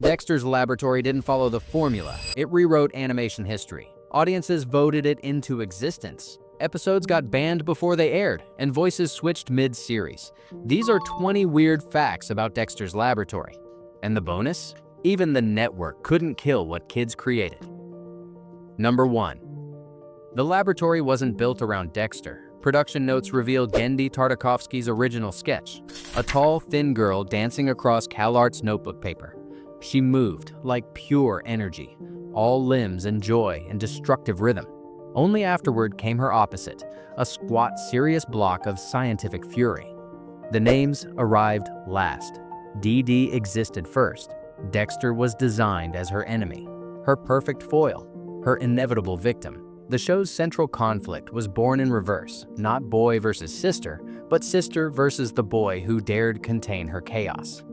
Dexter's Laboratory didn't follow the formula. It rewrote animation history. Audiences voted it into existence. Episodes got banned before they aired, and voices switched mid-series. These are 20 weird facts about Dexter's Laboratory. And the bonus? Even the network couldn't kill what kids created. Number 1. The laboratory wasn't built around Dexter. Production notes reveal Genndy Tartakovsky's original sketch, a tall, thin girl dancing across CalArt's notebook paper. She moved like pure energy, all limbs and joy and destructive rhythm. Only afterward came her opposite, a squat, serious block of scientific fury. The names arrived last. DD existed first. Dexter was designed as her enemy, her perfect foil, her inevitable victim. The show's central conflict was born in reverse, not boy versus sister, but sister versus the boy who dared contain her chaos.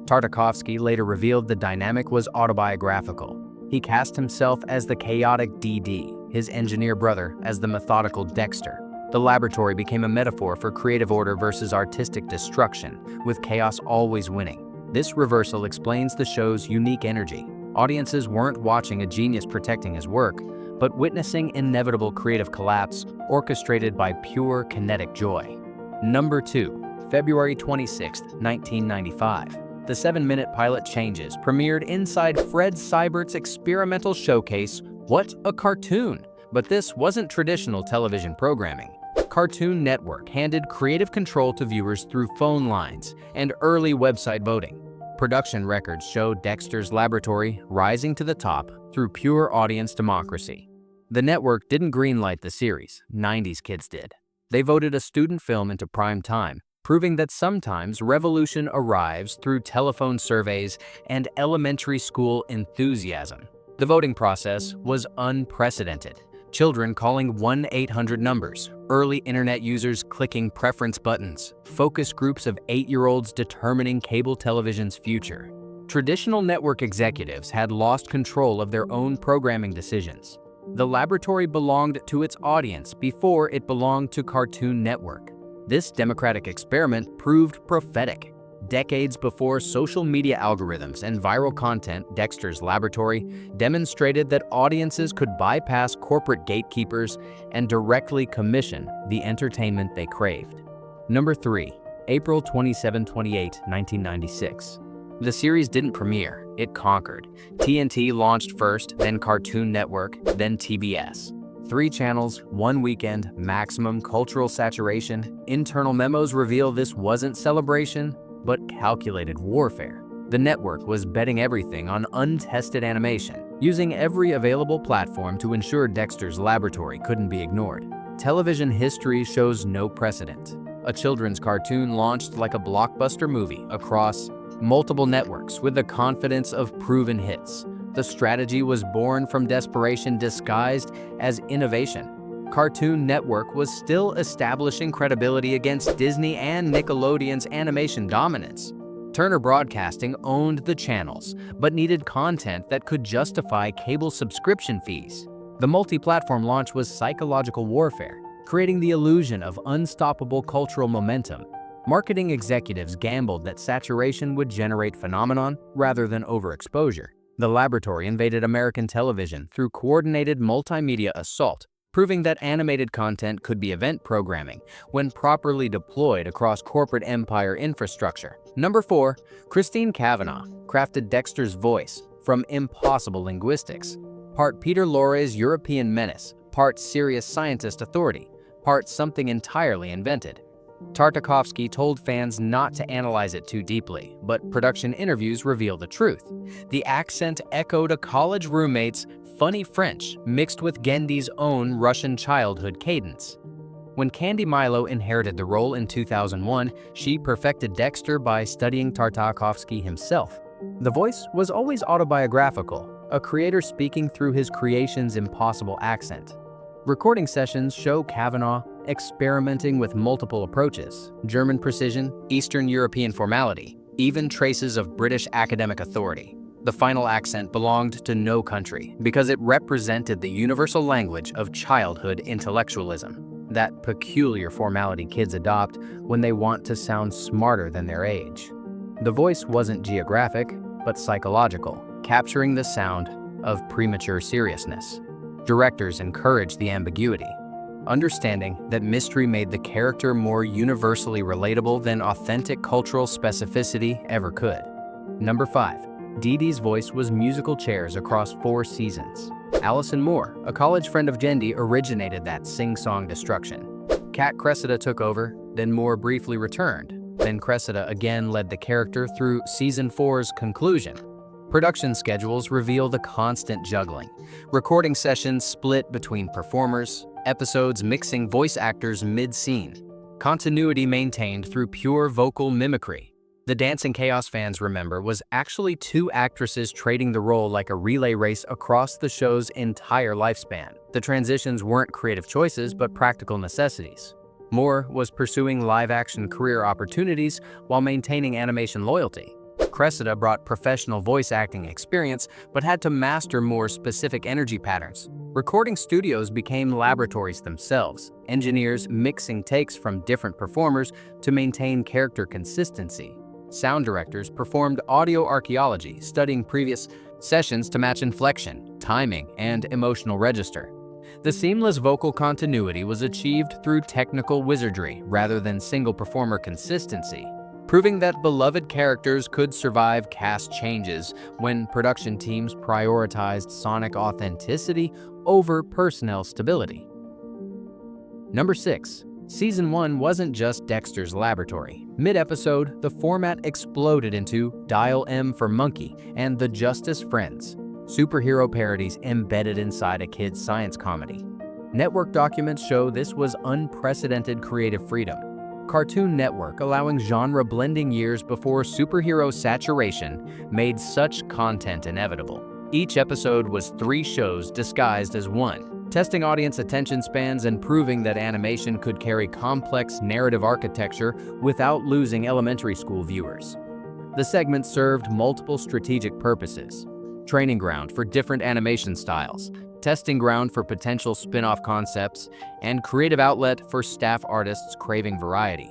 Tartakovsky later revealed the dynamic was autobiographical. He cast himself as the chaotic DD, his engineer brother as the methodical Dexter. The laboratory became a metaphor for creative order versus artistic destruction, with chaos always winning. This reversal explains the show's unique energy. Audiences weren't watching a genius protecting his work, but witnessing inevitable creative collapse orchestrated by pure kinetic joy. Number 2. February 26, 1995. The 7-minute pilot Changes premiered inside Fred Seibert's experimental showcase, What a Cartoon! But this wasn't traditional television programming. Cartoon Network handed creative control to viewers through phone lines and early website voting. Production records show Dexter's Laboratory rising to the top through pure audience democracy. The network didn't greenlight the series, 90s kids did. They voted a student film into prime time, proving that sometimes revolution arrives through telephone surveys and elementary school enthusiasm. The voting process was unprecedented. Children calling 1-800 numbers, early internet users clicking preference buttons, focus groups of 8-year-olds determining cable television's future. Traditional network executives had lost control of their own programming decisions. The laboratory belonged to its audience before it belonged to Cartoon Network. This democratic experiment proved prophetic. Decades before social media algorithms and viral content, Dexter's Laboratory demonstrated that audiences could bypass corporate gatekeepers and directly commission the entertainment they craved. Number 3. April 27-28, 1996. The series didn't premiere, it conquered. TNT launched first, then Cartoon Network, then TBS. 3 channels, 1 weekend, maximum cultural saturation. Internal memos reveal this wasn't celebration, but calculated warfare. The network was betting everything on untested animation, using every available platform to ensure Dexter's Laboratory couldn't be ignored. Television history shows no precedent. A children's cartoon launched like a blockbuster movie across multiple networks with the confidence of proven hits. The strategy was born from desperation disguised as innovation. Cartoon Network was still establishing credibility against Disney and Nickelodeon's animation dominance. Turner Broadcasting owned the channels, but needed content that could justify cable subscription fees. The multi-platform launch was psychological warfare, creating the illusion of unstoppable cultural momentum. Marketing executives gambled that saturation would generate phenomenon rather than overexposure. The laboratory invaded American television through coordinated multimedia assault, proving that animated content could be event programming when properly deployed across corporate empire infrastructure. Number 4, Christine Cavanaugh crafted Dexter's voice from impossible linguistics. Part Peter Lorre's European menace, part serious scientist authority, part something entirely invented. Tartakovsky told fans not to analyze it too deeply, but production interviews reveal the truth. The accent echoed a college roommate's funny French mixed with Genndy's own Russian childhood cadence. When Candy Milo inherited the role in 2001, she perfected Dexter by studying Tartakovsky himself. The voice was always autobiographical, a creator speaking through his creation's impossible accent. Recording sessions show Cavanaugh experimenting with multiple approaches: German precision, Eastern European formality, even traces of British academic authority. The final accent belonged to no country because it represented the universal language of childhood intellectualism, that peculiar formality kids adopt when they want to sound smarter than their age. The voice wasn't geographic, but psychological, capturing the sound of premature seriousness. Directors encouraged the ambiguity, understanding that mystery made the character more universally relatable than authentic cultural specificity ever could. Number 5. Dee Dee's voice was musical chairs across 4 seasons. Allison Moore, a college friend of Jendi, originated that sing-song destruction. Kat Cressida took over, then Moore briefly returned. Then Cressida again led the character through Season 4's conclusion. Production schedules reveal the constant juggling. Recording sessions split between performers, episodes mixing voice actors mid-scene. Continuity maintained through pure vocal mimicry. The Dancing Chaos fans remember was actually 2 actresses trading the role like a relay race across the show's entire lifespan. The transitions weren't creative choices, but practical necessities. Moore was pursuing live-action career opportunities while maintaining animation loyalty. Cressida brought professional voice acting experience, but had to master more specific energy patterns. Recording studios became laboratories themselves, engineers mixing takes from different performers to maintain character consistency. Sound directors performed audio archaeology, studying previous sessions to match inflection, timing, and emotional register. The seamless vocal continuity was achieved through technical wizardry rather than single-performer consistency, proving that beloved characters could survive cast changes when production teams prioritized sonic authenticity over personnel stability. Number 6. Season 1 wasn't just Dexter's laboratory. Mid-episode, the format exploded into Dial M for Monkey and The Justice Friends, superhero parodies embedded inside a kid's science comedy. Network documents show this was unprecedented creative freedom. Cartoon Network, allowing genre-blending years before superhero saturation, made such content inevitable. Each episode was 3 shows disguised as one, testing audience attention spans and proving that animation could carry complex narrative architecture without losing elementary school viewers. The segment served multiple strategic purposes: training ground for different animation styles, testing ground for potential spin-off concepts, and creative outlet for staff artists craving variety.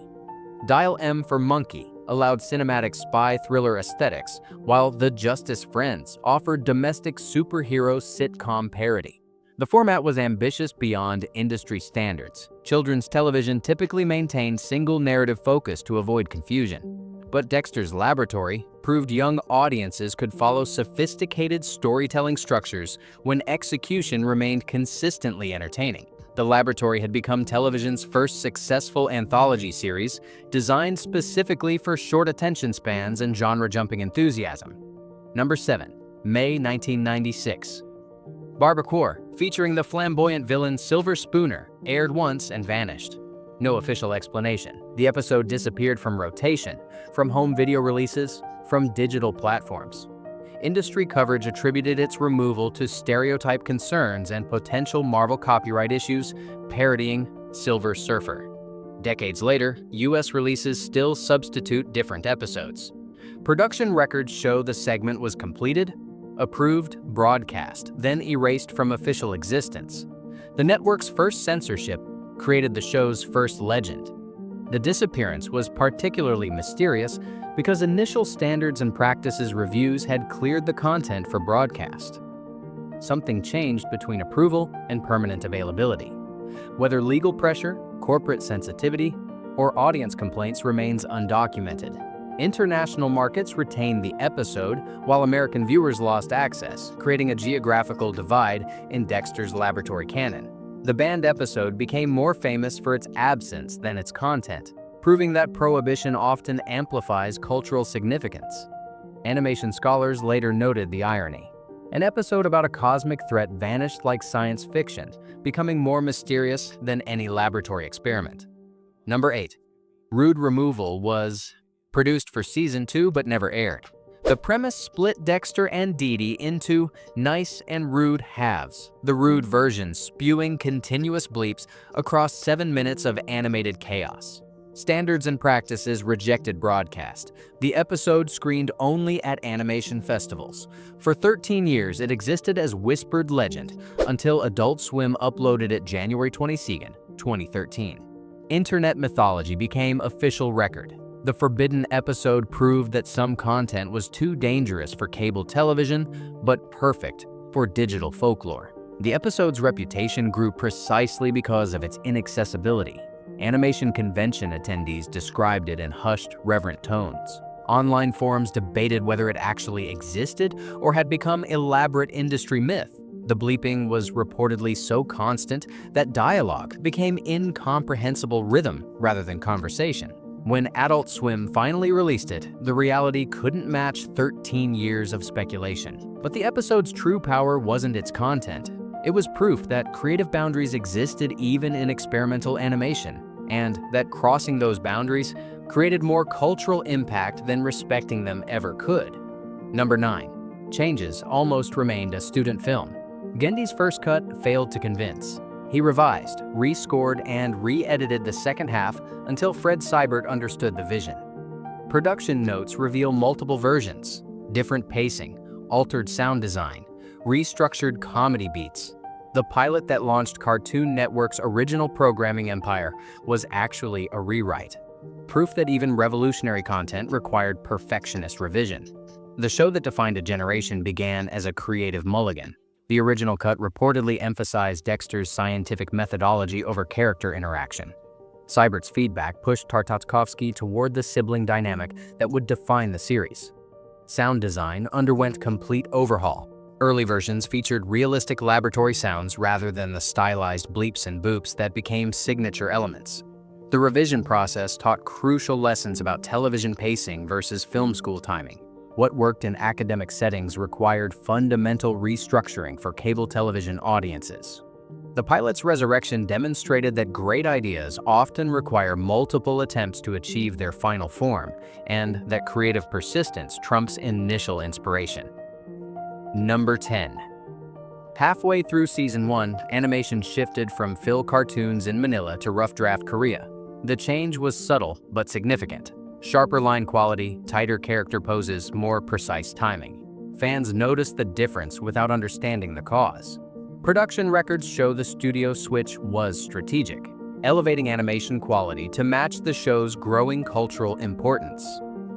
Dial M for Monkey allowed cinematic spy thriller aesthetics, while The Justice Friends offered domestic superhero sitcom parody. The format was ambitious beyond industry standards. Children's television typically maintained single narrative focus to avoid confusion. But Dexter's Laboratory proved young audiences could follow sophisticated storytelling structures when execution remained consistently entertaining. The Laboratory had become television's first successful anthology series, designed specifically for short attention spans and genre-jumping enthusiasm. Number 7. May 1996. Barbacore, featuring the flamboyant villain Silver Spooner, aired once and vanished. No official explanation. The episode disappeared from rotation, from home video releases, from digital platforms. Industry coverage attributed its removal to stereotype concerns and potential Marvel copyright issues, parodying Silver Surfer. Decades later, US releases still substitute different episodes. Production records show the segment was completed, approved, broadcast, then erased from official existence. The network's first censorship created the show's first legend. The disappearance was particularly mysterious because initial standards and practices reviews had cleared the content for broadcast. Something changed between approval and permanent availability. Whether legal pressure, corporate sensitivity, or audience complaints remains undocumented. International markets retained the episode, while American viewers lost access, creating a geographical divide in Dexter's Laboratory canon. The banned episode became more famous for its absence than its content, proving that prohibition often amplifies cultural significance. Animation scholars later noted the irony. An episode about a cosmic threat vanished like science fiction, becoming more mysterious than any laboratory experiment. Number 8. Rude Removal was produced for Season 2 but never aired. The premise split Dexter and Dee Dee into nice and rude halves, the rude version spewing continuous bleeps across 7 minutes of animated chaos. Standards and practices rejected broadcast. The episode screened only at animation festivals. For 13 years, it existed as whispered legend until Adult Swim uploaded it January 22, 2013. Internet mythology became official record. The forbidden episode proved that some content was too dangerous for cable television, but perfect for digital folklore. The episode's reputation grew precisely because of its inaccessibility. Animation convention attendees described it in hushed, reverent tones. Online forums debated whether it actually existed or had become elaborate industry myth. The bleeping was reportedly so constant that dialogue became incomprehensible rhythm rather than conversation. When Adult Swim finally released it, the reality couldn't match 13 years of speculation. But the episode's true power wasn't its content. It was proof that creative boundaries existed even in experimental animation, and that crossing those boundaries created more cultural impact than respecting them ever could. Number 9. Changes almost remained a student film. Gendy's first cut failed to convince. He revised, rescored, and re-edited the second half until Fred Seibert understood the vision. Production notes reveal multiple versions, different pacing, altered sound design, restructured comedy beats. The pilot that launched Cartoon Network's original programming empire was actually a rewrite, proof that even revolutionary content required perfectionist revision. The show that defined a generation began as a creative mulligan. The original cut reportedly emphasized Dexter's scientific methodology over character interaction. Seibert's feedback pushed Tartakovsky toward the sibling dynamic that would define the series. Sound design underwent complete overhaul. Early versions featured realistic laboratory sounds rather than the stylized bleeps and boops that became signature elements. The revision process taught crucial lessons about television pacing versus film school timing. What worked in academic settings required fundamental restructuring for cable television audiences. The pilot's resurrection demonstrated that great ideas often require multiple attempts to achieve their final form, and that creative persistence trumps initial inspiration. Number 10. Halfway through Season 1, animation shifted from Phil cartoons in Manila to Rough Draft Korea. The change was subtle but significant. Sharper line quality, tighter character poses, more precise timing. Fans noticed the difference without understanding the cause. Production records show the studio switch was strategic, elevating animation quality to match the show's growing cultural importance.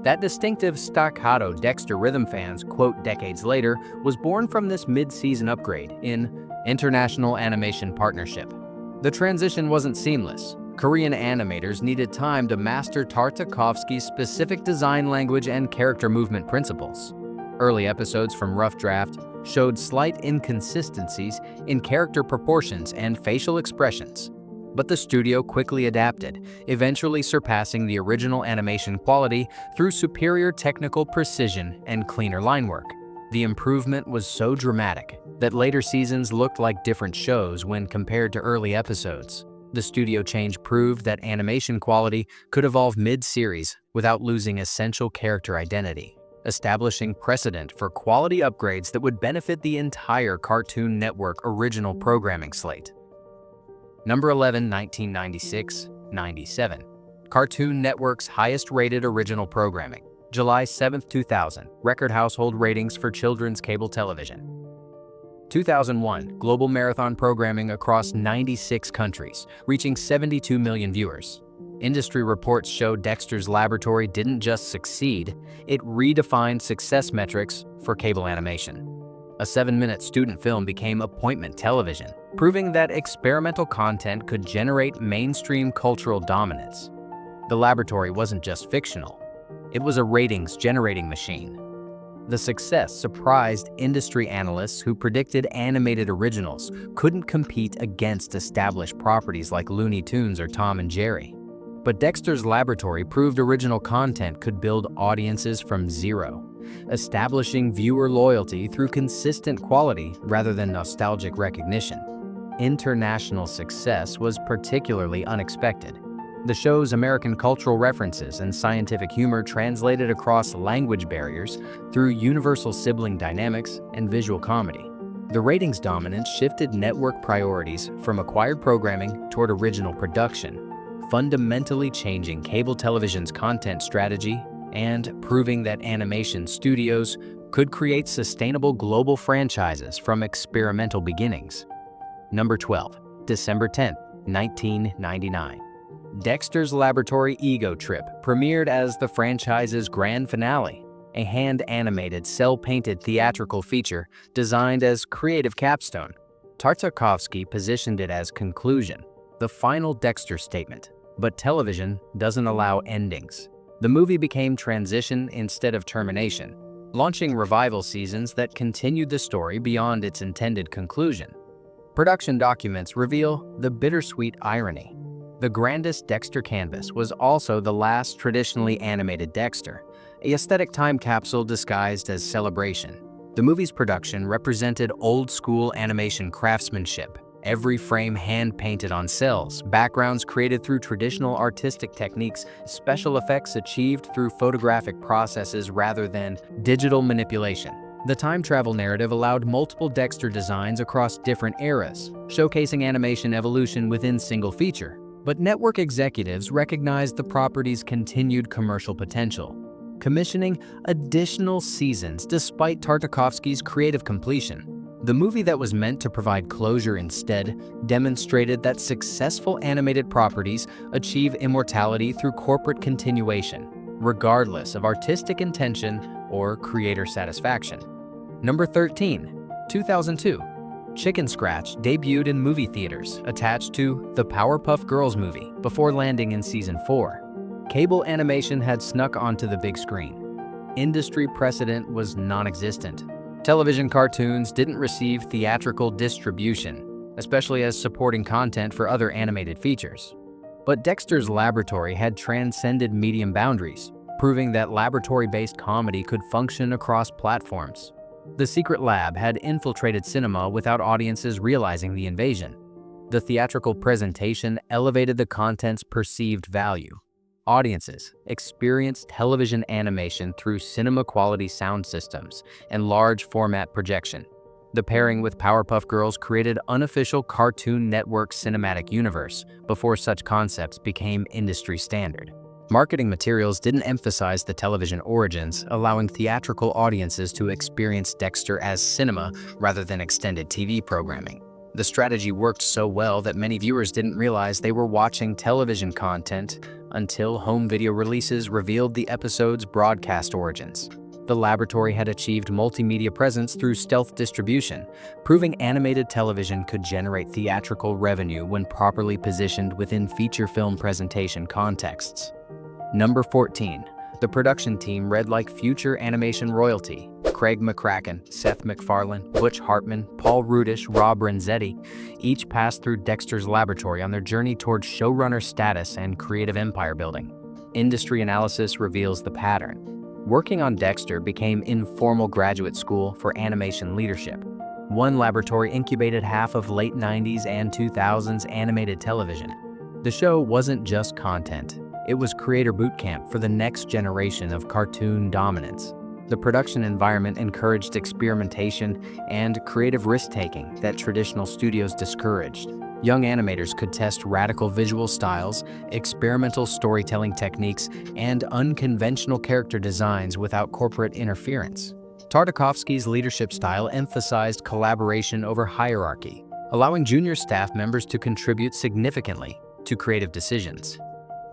That distinctive staccato Dexter rhythm fans quote decades later was born from this mid-season upgrade in International Animation Partnership. The transition wasn't seamless. Korean animators needed time to master Tartakovsky's specific design language and character movement principles. Early episodes from Rough Draft showed slight inconsistencies in character proportions and facial expressions, but the studio quickly adapted, eventually surpassing the original animation quality through superior technical precision and cleaner line work. The improvement was so dramatic that later seasons looked like different shows when compared to early episodes. The studio change proved that animation quality could evolve mid-series without losing essential character identity, establishing precedent for quality upgrades that would benefit the entire Cartoon Network original programming slate. Number 11, 1996-97. Cartoon Network's highest-rated original programming. July 7, 2000. Record household ratings for children's cable television. 2001. Global marathon programming across 96 countries, reaching 72 million viewers. Industry reports show Dexter's Laboratory didn't just succeed, it redefined success metrics for cable animation. A 7-minute student film became appointment television, proving that experimental content could generate mainstream cultural dominance. The Laboratory wasn't just fictional, it was a ratings-generating machine. The success surprised industry analysts who predicted animated originals couldn't compete against established properties like Looney Tunes or Tom and Jerry. But Dexter's Laboratory proved original content could build audiences from zero, establishing viewer loyalty through consistent quality rather than nostalgic recognition. International success was particularly unexpected. The show's American cultural references and scientific humor translated across language barriers through universal sibling dynamics and visual comedy. The ratings dominance shifted network priorities from acquired programming toward original production, fundamentally changing cable television's content strategy and proving that animation studios could create sustainable global franchises from experimental beginnings. Number 12, December 10, 1999. Dexter's Laboratory Ego Trip premiered as the franchise's grand finale, a hand-animated, cel-painted theatrical feature designed as creative capstone. Tartakovsky positioned it as conclusion, the final Dexter statement. But television doesn't allow endings. The movie became transition instead of termination, launching revival seasons that continued the story beyond its intended conclusion. Production documents reveal the bittersweet irony. The grandest Dexter canvas was also the last traditionally animated Dexter, an aesthetic time capsule disguised as celebration. The movie's production represented old-school animation craftsmanship, every frame hand-painted on cells, backgrounds created through traditional artistic techniques, special effects achieved through photographic processes rather than digital manipulation. The time travel narrative allowed multiple Dexter designs across different eras, showcasing animation evolution within single feature. But network executives recognized the property's continued commercial potential, commissioning additional seasons despite Tartakovsky's creative completion. The movie that was meant to provide closure instead demonstrated that successful animated properties achieve immortality through corporate continuation, regardless of artistic intention or creator satisfaction. Number 13, 2002. Chicken Scratch debuted in movie theaters, attached to the Powerpuff Girls movie, before landing in Season 4. Cable animation had snuck onto the big screen. Industry precedent was non-existent. Television cartoons didn't receive theatrical distribution, especially as supporting content for other animated features. But Dexter's Laboratory had transcended medium boundaries, proving that laboratory-based comedy could function across platforms. The secret lab had infiltrated cinema without audiences realizing the invasion. The theatrical presentation elevated the content's perceived value. Audiences experienced television animation through cinema-quality sound systems and large-format projection. The pairing with Powerpuff Girls created unofficial Cartoon Network cinematic universe before such concepts became industry standard. Marketing materials didn't emphasize the television origins, allowing theatrical audiences to experience Dexter as cinema rather than extended TV programming. The strategy worked so well that many viewers didn't realize they were watching television content until home video releases revealed the episode's broadcast origins. The laboratory had achieved multimedia presence through stealth distribution, proving animated television could generate theatrical revenue when properly positioned within feature film presentation contexts. Number 14. The production team read like future animation royalty. Craig McCracken, Seth MacFarlane, Butch Hartman, Paul Rudish, Rob Renzetti each passed through Dexter's Laboratory on their journey towards showrunner status and creative empire building. Industry analysis reveals the pattern. Working on Dexter became informal graduate school for animation leadership. One laboratory incubated half of late 90s and 2000s animated television. The show wasn't just content. It was creator boot camp for the next generation of cartoon dominance. The production environment encouraged experimentation and creative risk-taking that traditional studios discouraged. Young animators could test radical visual styles, experimental storytelling techniques, and unconventional character designs without corporate interference. Tartakovsky's leadership style emphasized collaboration over hierarchy, allowing junior staff members to contribute significantly to creative decisions.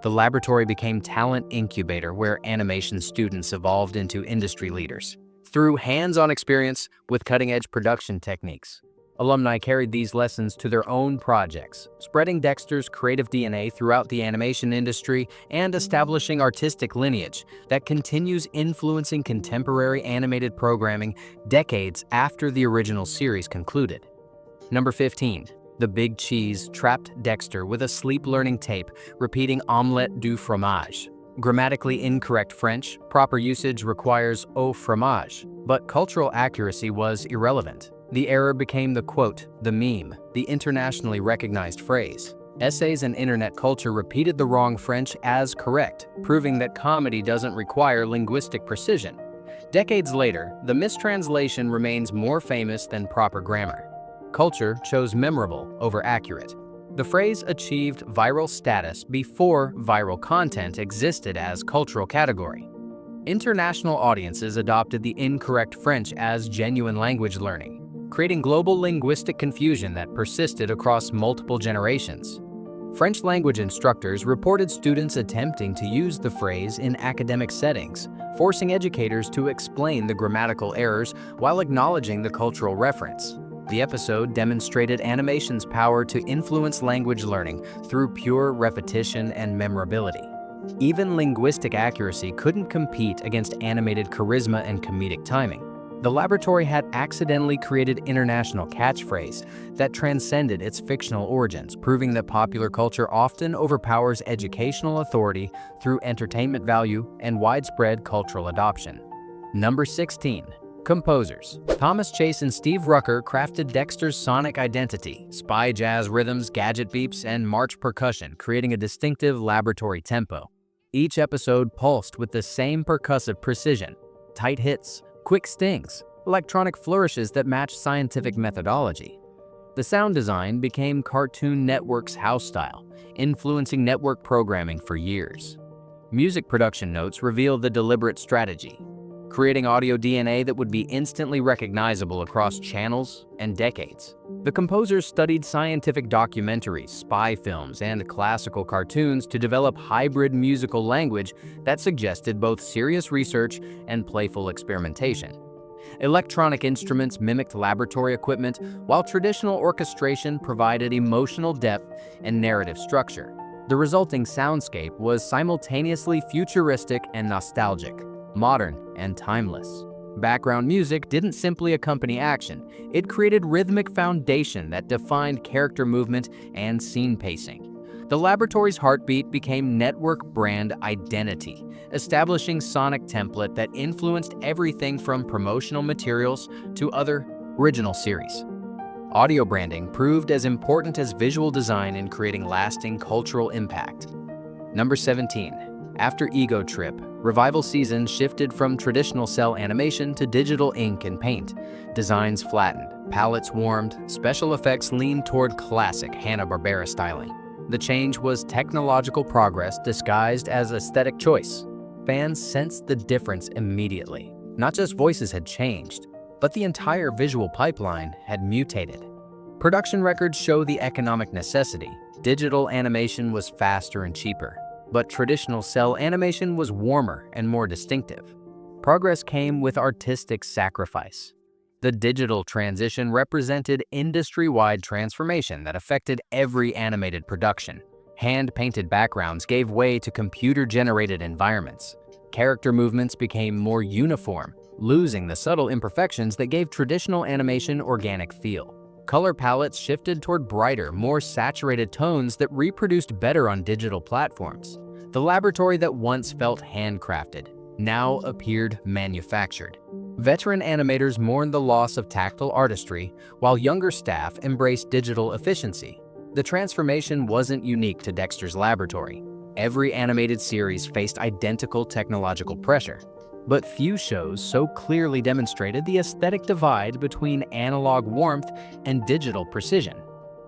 The laboratory became talent incubator where animation students evolved into industry leaders. Through hands-on experience with cutting-edge production techniques, alumni carried these lessons to their own projects, spreading Dexter's creative DNA throughout the animation industry and establishing artistic lineage that continues influencing contemporary animated programming decades after the original series concluded. Number 15. The Big Cheese trapped Dexter with a sleep-learning tape repeating omelette du fromage. Grammatically incorrect French, proper usage requires au fromage, but cultural accuracy was irrelevant. The error became the quote, the meme, the internationally recognized phrase. Essays and internet culture repeated the wrong French as correct, proving that comedy doesn't require linguistic precision. Decades later, the mistranslation remains more famous than proper grammar. Culture chose memorable over accurate. The phrase achieved viral status before viral content existed as cultural category. International audiences adopted the incorrect French as genuine language learning, creating global linguistic confusion that persisted across multiple generations. French language instructors reported students attempting to use the phrase in academic settings, forcing educators to explain the grammatical errors while acknowledging the cultural reference. The episode demonstrated animation's power to influence language learning through pure repetition and memorability. Even linguistic accuracy couldn't compete against animated charisma and comedic timing. The laboratory had accidentally created international catchphrase that transcended its fictional origins, proving that popular culture often overpowers educational authority through entertainment value and widespread cultural adoption. Number 16. Composers. Thomas Chase and Steve Rucker crafted Dexter's sonic identity, spy jazz rhythms, gadget beeps, and march percussion, creating a distinctive laboratory tempo. Each episode pulsed with the same percussive precision, tight hits, quick stings, electronic flourishes that matched scientific methodology. The sound design became Cartoon Network's house style, influencing network programming for years. Music production notes reveal the deliberate strategy, creating audio DNA that would be instantly recognizable across channels and decades. The composers studied scientific documentaries, spy films, and classical cartoons to develop hybrid musical language that suggested both serious research and playful experimentation. Electronic instruments mimicked laboratory equipment, while traditional orchestration provided emotional depth and narrative structure. The resulting soundscape was simultaneously futuristic and nostalgic, modern and timeless. Background music didn't simply accompany action, it created rhythmic foundation that defined character movement and scene pacing. The laboratory's heartbeat became network brand identity, establishing sonic template that influenced everything from promotional materials to other original series. Audio branding proved as important as visual design in creating lasting cultural impact. Number 17. After Ego Trip, revival season shifted from traditional cell animation to digital ink and paint. Designs flattened, palettes warmed, special effects leaned toward classic Hanna-Barbera styling. The change was technological progress disguised as aesthetic choice. Fans sensed the difference immediately. Not just voices had changed, but the entire visual pipeline had mutated. Production records show the economic necessity. Digital animation was faster and cheaper, but traditional cell animation was warmer and more distinctive. Progress came with artistic sacrifice. The digital transition represented industry-wide transformation that affected every animated production. Hand-painted backgrounds gave way to computer-generated environments. Character movements became more uniform, losing the subtle imperfections that gave traditional animation organic feel. Color palettes shifted toward brighter, more saturated tones that reproduced better on digital platforms. The laboratory that once felt handcrafted now appeared manufactured. Veteran animators mourned the loss of tactile artistry, while younger staff embraced digital efficiency. The transformation wasn't unique to Dexter's laboratory. Every animated series faced identical technological pressure, but few shows so clearly demonstrated the aesthetic divide between analog warmth and digital precision.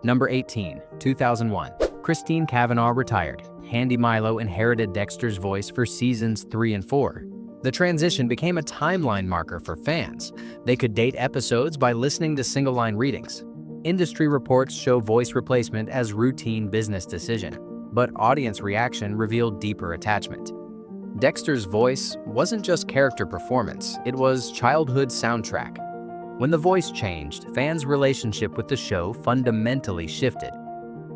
Number 18, 2001. Christine Cavanaugh retired. Handy Milo inherited Dexter's voice for seasons 3 and 4. The transition became a timeline marker for fans. They could date episodes by listening to single-line readings. Industry reports show voice replacement as routine business decision, but audience reaction revealed deeper attachment. Dexter's voice wasn't just character performance, it was childhood soundtrack. When the voice changed, fans' relationship with the show fundamentally shifted.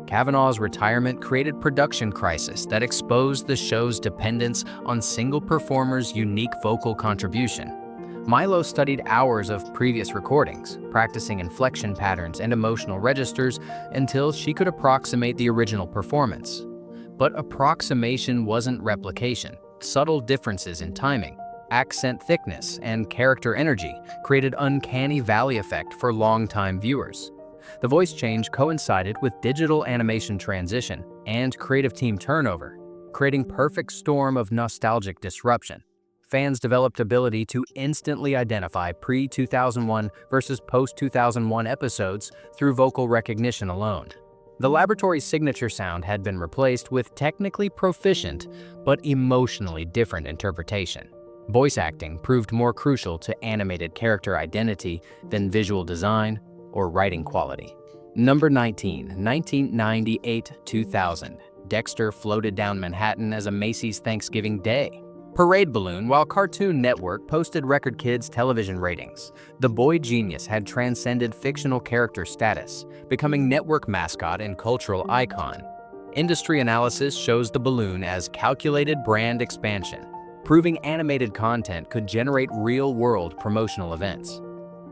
Cavanaugh's retirement created production crisis that exposed the show's dependence on single performers' unique vocal contribution. Milo studied hours of previous recordings, practicing inflection patterns and emotional registers until she could approximate the original performance. But approximation wasn't replication. Subtle differences in timing, accent thickness, and character energy created uncanny valley effect for longtime viewers. The voice change coincided with digital animation transition and creative team turnover, creating perfect storm of nostalgic disruption. Fans developed ability to instantly identify pre-2001 versus post-2001 episodes through vocal recognition alone. The laboratory's signature sound had been replaced with technically proficient but emotionally different interpretation. Voice acting proved more crucial to animated character identity than visual design or writing quality. Number 19, 1998-2000. Dexter floated down Manhattan as a Macy's Thanksgiving Day parade balloon while Cartoon Network posted record kids' television ratings. The boy genius had transcended fictional character status, becoming network mascot and cultural icon. Industry analysis shows the balloon as calculated brand expansion, proving animated content could generate real-world promotional events.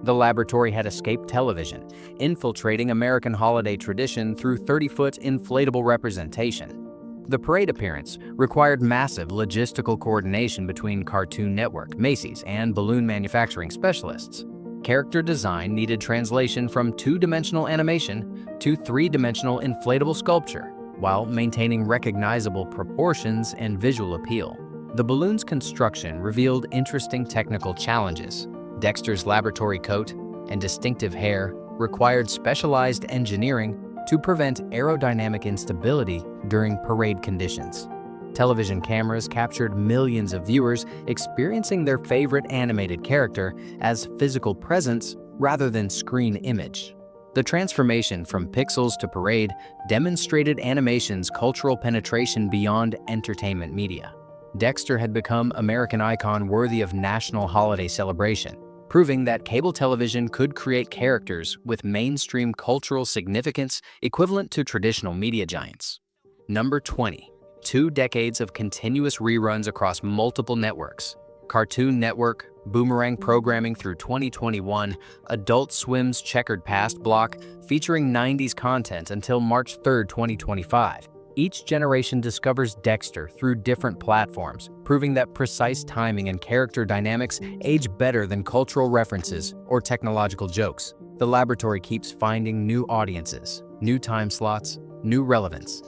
The laboratory had escaped television, infiltrating American holiday tradition through 30-foot inflatable representation. The parade appearance required massive logistical coordination between Cartoon Network, Macy's, and balloon manufacturing specialists. Character design needed translation from two-dimensional animation to three-dimensional inflatable sculpture, while maintaining recognizable proportions and visual appeal. The balloon's construction revealed interesting technical challenges. Dexter's laboratory coat and distinctive hair required specialized engineering to prevent aerodynamic instability during parade conditions. Television cameras captured millions of viewers experiencing their favorite animated character as physical presence rather than screen image. The transformation from pixels to parade demonstrated animation's cultural penetration beyond entertainment media. Dexter had become American icon worthy of national holiday celebration, proving that cable television could create characters with mainstream cultural significance equivalent to traditional media giants. Number 20. 2 decades of continuous reruns across multiple networks. Cartoon Network, Boomerang programming through 2021, Adult Swim's Checkered Past block featuring 90s content until March 3, 2025. Each generation discovers Dexter through different platforms, proving that precise timing and character dynamics age better than cultural references or technological jokes. The laboratory keeps finding new audiences, new time slots, new relevance.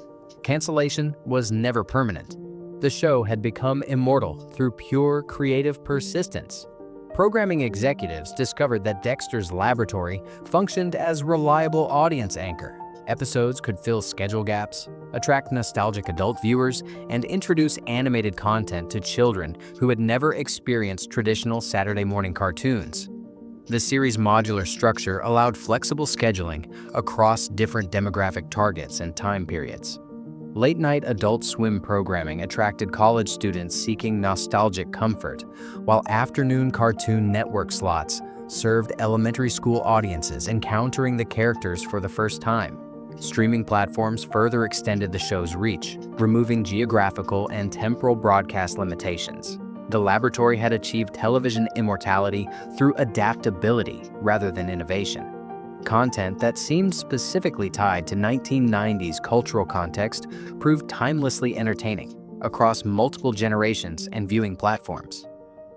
Cancellation was never permanent. The show had become immortal through pure creative persistence. Programming executives discovered that Dexter's laboratory functioned as reliable audience anchor. Episodes could fill schedule gaps, attract nostalgic adult viewers, and introduce animated content to children who had never experienced traditional Saturday morning cartoons. The series' modular structure allowed flexible scheduling across different demographic targets and time periods. Late-night Adult Swim programming attracted college students seeking nostalgic comfort, while afternoon Cartoon Network slots served elementary school audiences encountering the characters for the first time. Streaming platforms further extended the show's reach, removing geographical and temporal broadcast limitations. The laboratory had achieved television immortality through adaptability rather than innovation. Content that seemed specifically tied to 1990s cultural context proved timelessly entertaining across multiple generations and viewing platforms.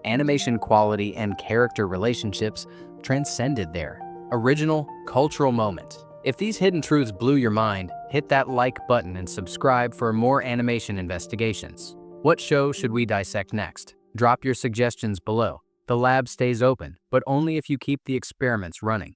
Animation quality and character relationships transcended their original cultural moment. If these hidden truths blew your mind, hit that like button and subscribe for more animation investigations. What show should we dissect next? Drop your suggestions below. The lab stays open, but only if you keep the experiments running.